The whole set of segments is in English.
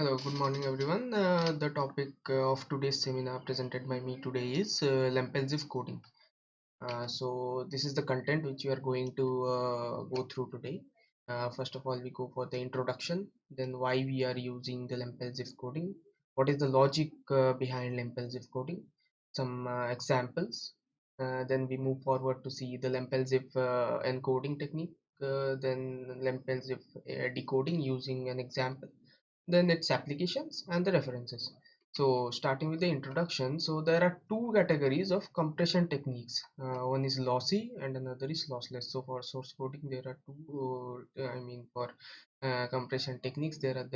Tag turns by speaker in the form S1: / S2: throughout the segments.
S1: Hello, good morning everyone. The topic of today's seminar presented by me today is Lempel Ziv Coding. So this is the content which we are going to go through today. First of all, we go for the introduction, then why we are using the Lempel Ziv Coding, what is the logic behind Lempel Ziv Coding, some examples. Then we move forward to see the Lempel Ziv encoding technique, then Lempel Ziv decoding using an example, then its applications and the references. So starting with the introduction, so there are two categories of compression techniques. One is lossy and another is lossless. So for source coding there are two, for compression techniques there are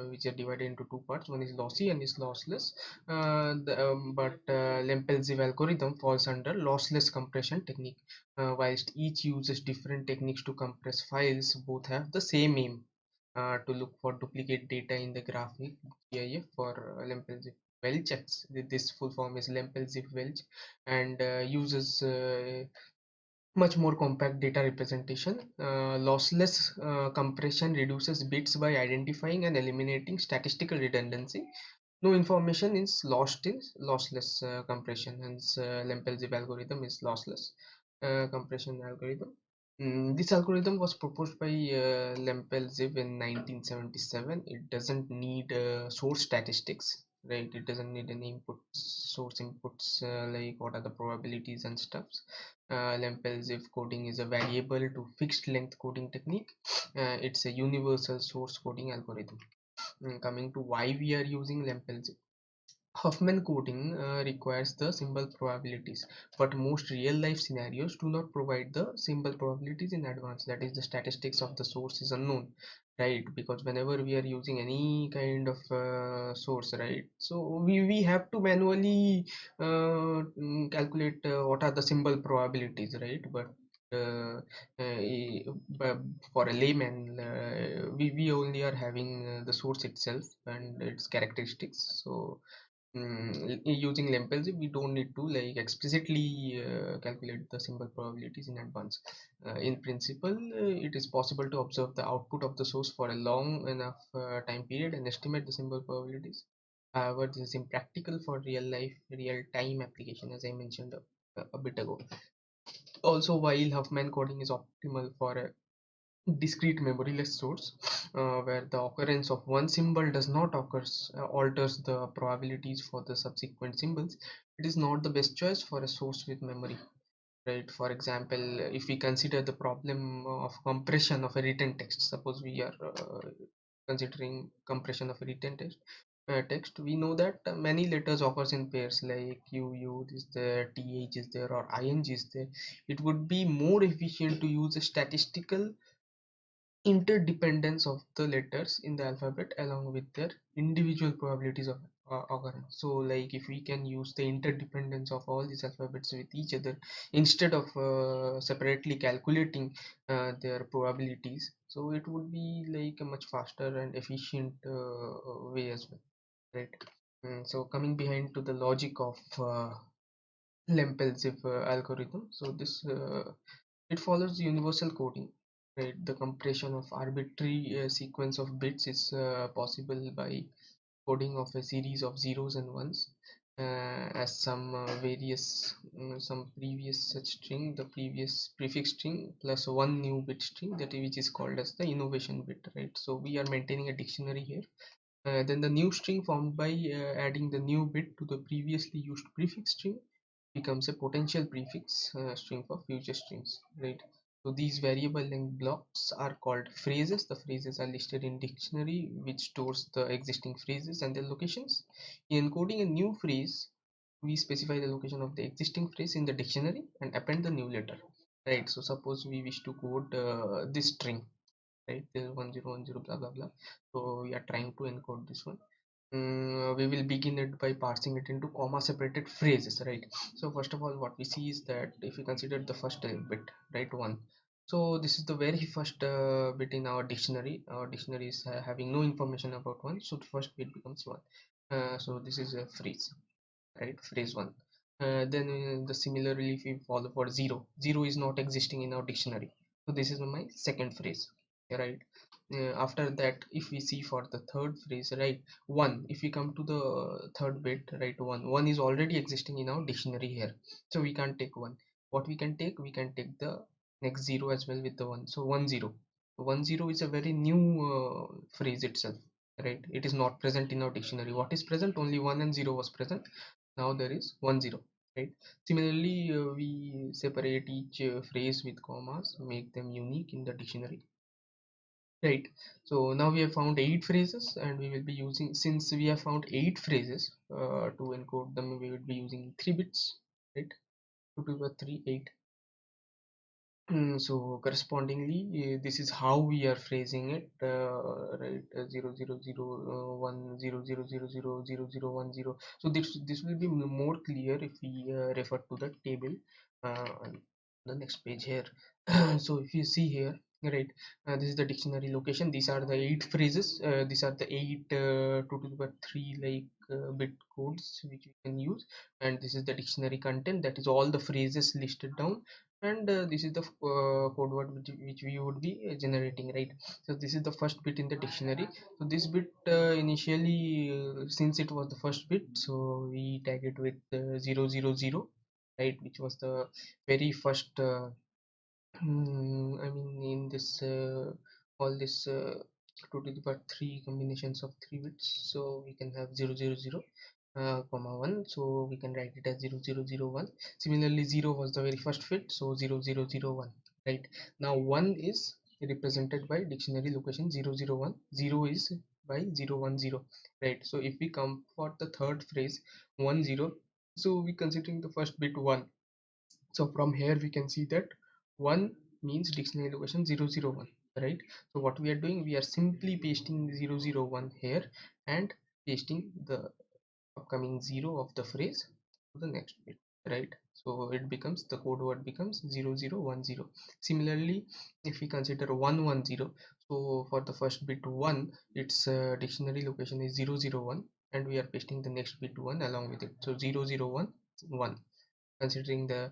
S1: which are divided into two parts. One is lossy and is lossless. Lempel Ziv algorithm falls under lossless compression technique. Whilst each uses different techniques to compress files, both have the same aim, to look for duplicate data in the graphic GIF for Lempel Ziv Welch. This full form is Lempel Ziv Welch, and uses much more compact data representation. Lossless compression reduces bits by identifying and eliminating statistical redundancy. No information is lost in lossless compression, hence Lempel Ziv algorithm is lossless compression algorithm. This algorithm was proposed by Lempel Ziv in 1977. It doesn't need source statistics, right? It doesn't need any source inputs, like what are the probabilities and stuffs. Lempel Ziv coding is a variable to fixed length coding technique. It's a universal source coding algorithm. Coming to why we are using Lempel Ziv. Huffman coding requires the symbol probabilities, but most real-life scenarios do not provide the symbol probabilities in advance. That is, the statistics of the source is unknown, right? Because whenever we are using any kind of source, right, so we have to manually calculate what are the symbol probabilities, right? Uh, but for a layman, we only are having the source itself and its characteristics. So using Lempel Ziv, we don't need to like explicitly calculate the symbol probabilities in advance. In principle, it is possible to observe the output of the source for a long enough time period and estimate the symbol probabilities. However, this is impractical for real life, real time application, as I mentioned a bit ago. Also, while Huffman coding is optimal for a discrete memoryless source, where the occurrence of one symbol does not alters the probabilities for the subsequent symbols, it is not the best choice for a source with memory, right? For example, if we consider the problem of compression of a written text, suppose we are considering compression of a written text, we know that many letters occurs in pairs, like u is there, th is there, or ing is there. It would be more efficient to use a statistical interdependence of the letters in the alphabet along with their individual probabilities of occurrence. So like if we can use the interdependence of all these alphabets with each other instead of separately calculating their probabilities, so it would be like a much faster and efficient way as well, right? So coming behind to the logic of Lempel Ziv algorithm. So this it follows the universal coding, right? The compression of arbitrary sequence of bits is possible by coding of a series of zeros and ones, as some previous such string, the previous prefix string plus one new bit string, which is called as the innovation bit, right? So we are maintaining a dictionary here. Then the new string formed by adding the new bit to the previously used prefix string becomes a potential prefix string for future strings, right? So these variable length blocks are called phrases. The phrases are listed in dictionary, which stores the existing phrases and their locations. In encoding a new phrase, we specify the location of the existing phrase in the dictionary and append the new letter, right? So suppose we wish to code this string, right? There is 1010 blah blah blah. So we are trying to encode this one. We will begin it by parsing it into comma separated phrases, right? So first of all, what we see is that if we consider the first bit, right, one, so this is the very first bit in our dictionary. Our dictionary is having no information about one, so the first bit becomes one. So this is a phrase, right? Phrase one. Then the similarly, if we follow for zero, zero is not existing in our dictionary, so this is my second phrase, right? After that, if we see for the third phrase, right, one, if we come to the third bit, right, one is already existing in our dictionary here, so we can't take one. What we can take the next zero as well with the one, so 10. 10 is a very new phrase itself, right? It is not present in our dictionary. What is present? Only 1 and 0 was present. Now there is 10, right? Similarly, we separate each phrase with commas, make them unique in the dictionary. Right. So now we have found 8 phrases, and we will be using, since we have found 8 phrases, to encode them, we will be using 3 bits, right? 2 to the power 3, 8. So correspondingly, this is how we are phrasing it, right? 0 0 0 1 0 0 0 0 0 0 1 0. So this will be more clear if we refer to the table on the next page here. So if you see here, right, this is the dictionary location. These are the 8 phrases. These are the 8 2 to the power 3 bit codes which we can use, and this is the dictionary content. That is all the phrases listed down, and this is the code word which we would be generating, right? So this is the first bit in the dictionary. So this bit, initially, since it was the first bit, so we tag it with 0 0 0, right, which was the very first I mean, in this all this 2 to the power 3 combinations of 3 bits, so we can have 0 0 0 comma 1, so we can write it as 0 0 0 1. Similarly, 0 was the very first bit, so 0 0 0 1, right? Now 1 is represented by dictionary location 0 0 1, 0 is by 0 1 0, right? So if we come for the third phrase 10, so we considering the first bit 1, so from here we can see that 1 means dictionary location 0 0 1, right? So what we are doing, we are simply pasting 0 0 1 here and pasting the upcoming 0 of the phrase to the next bit, right? So it becomes, the code word becomes 0 0 1 0. Similarly, if we consider 1 1 0, so for the first bit 1, its dictionary location is 0 0 1, and we are pasting the next bit 1 along with it, so 0 0 1 1. Considering the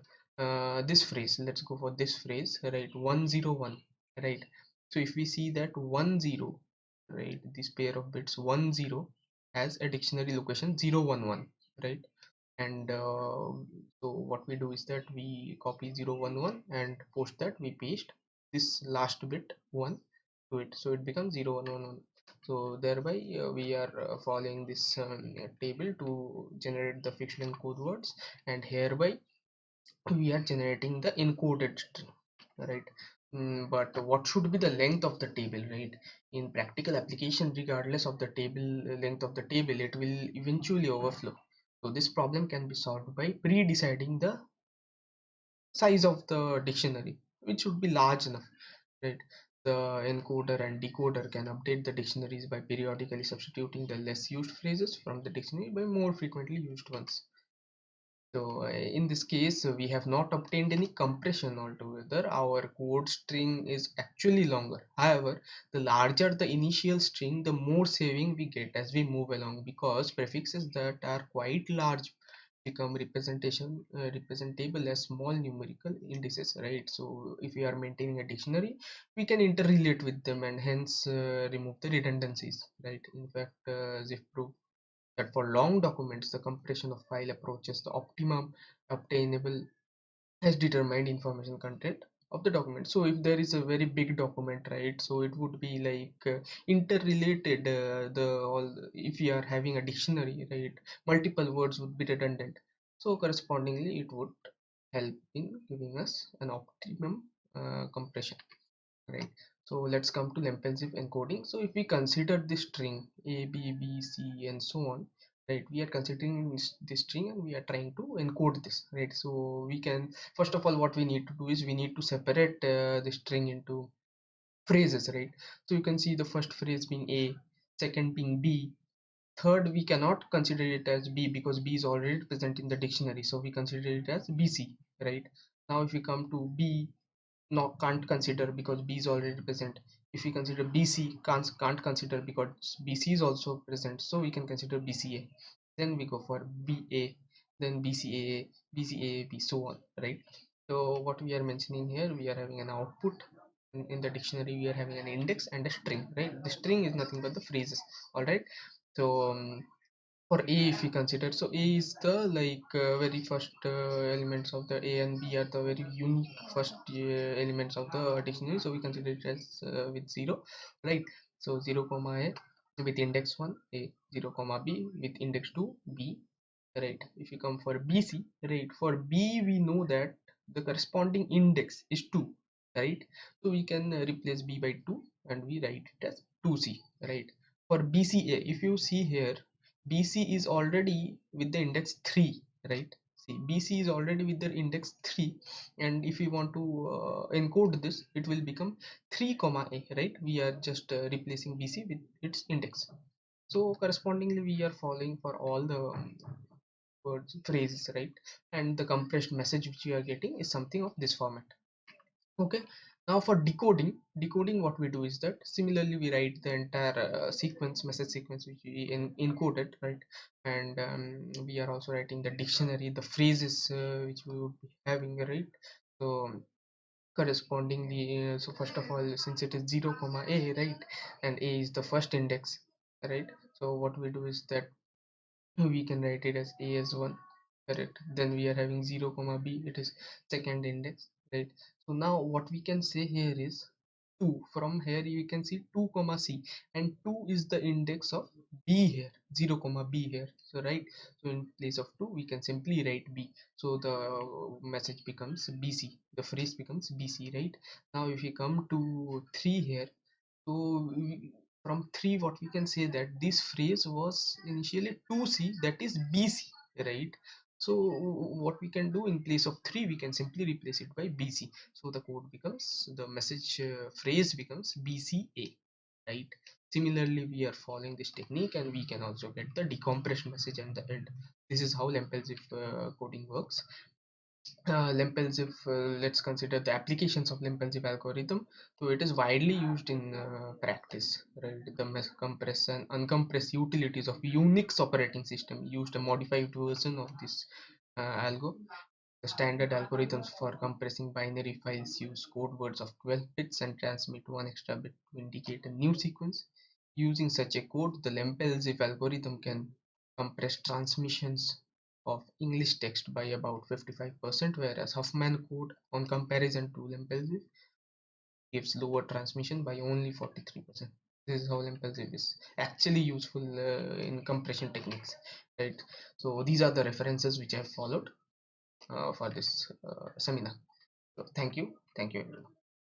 S1: this phrase, let's go for this phrase, right? 1 0 1, right? So if we see that 10, right, this pair of bits 10 has a dictionary location 0 1 1, right? And so what we do is that we copy 0 1 1 and post that, we paste this last bit 1 to it, so it becomes 0 1 1 1. So thereby we are following this table to generate the fictional code words, and hereby we are generating the encoded string, right? But what should be the length of the table, right? In practical application, regardless of the table length of the table, it will eventually overflow. So this problem can be solved by pre-deciding the size of the dictionary, which should be large enough, right? The encoder and decoder can update the dictionaries by periodically substituting the less used phrases from the dictionary by more frequently used ones. So in this case, we have not obtained any compression altogether. Our code string is actually longer. However, the larger the initial string, the more saving we get as we move along, because prefixes that are quite large become representable as small numerical indices, right? So if we are maintaining a dictionary, we can interrelate with them and hence remove the redundancies, right? In fact, Ziv proved that for long documents, the compression of file approaches the optimum obtainable as determined information content of the document. So if there is a very big document, right, so it would be like interrelated, if we are having a dictionary, right, multiple words would be redundant, so correspondingly it would help in giving us an optimum compression, right? So let's come to Lempel Ziv encoding. So if we consider this string a, b, b, c, and so on, right, we are considering this string and we are trying to encode this, right? So we can, first of all, what we need to do is we need to separate the string into phrases, right? So you can see the first phrase being a, second being b, third we cannot consider it as b because b is already present in the dictionary, so we consider it as bc, right? Now if we come to b, no, can't consider because b is already present. If we consider bc, can't consider because bc is also present, so we can consider bca. Then we go for ba, then bcaa, bcaab, so on, right? So what we are mentioning here, we are having an output, In the dictionary we are having an index and a string, right? The string is nothing but the phrases. All right. So for a, if we consider, so a is the very first elements of the a and b are the very unique first elements of the dictionary, so we consider it as with 0, right? So 0 comma a with index 1 a, 0 comma b with index 2 b, right? If you come for bc, right, for b we know that the corresponding index is 2, right? So we can replace b by 2 and we write it as 2c, right? For bca, if you see here, bc is already with the index 3, right? See, bc is already with the index 3, and if we want to encode this, it will become 3 comma a, right? We are just replacing bc with its index. So correspondingly we are following for all the words, phrases, right? And the compressed message which you are getting is something of this format. Okay. Now for decoding what we do is that similarly we write the entire message sequence which we encoded, right? And we are also writing the dictionary, the phrases which we would be having, right? So correspondingly, so first of all, since it is 0 comma a, right, and a is the first index, right? So what we do is that we can write it as a as 1, correct? Then we are having 0 comma b, it is second index, right? So now what we can say here is 2. From here you can see 2 comma c, and 2 is the index of b here, 0 comma b here, so right? So in place of 2 we can simply write b, so the message becomes bc, the phrase becomes bc, right? Now if you come to 3 here, so from 3 what we can say that this phrase was initially 2c, that is bc, right? So what we can do, in place of 3 we can simply replace it by bc, so the code becomes, the message phrase becomes bca, right? Similarly we are following this technique and we can also get the decompressed message at the end. This is how Lempel Ziv coding works. Lempel Ziv, let's consider the applications of Lempel Ziv algorithm. So it is widely used in practice, right? The compress and uncompress utilities of Unix operating system used a modified version of this algo. The standard algorithms for compressing binary files use code words of 12 bits and transmit one extra bit to indicate a new sequence. Using such a code, the Lempel Ziv algorithm can compress transmissions of English text by about 55%, whereas Huffman code, on comparison to Lempel Ziv, gives lower transmission by only 43%. This is how Lempel Ziv is actually useful in compression techniques, right? So these are the references which I have followed for this seminar. So thank you everyone.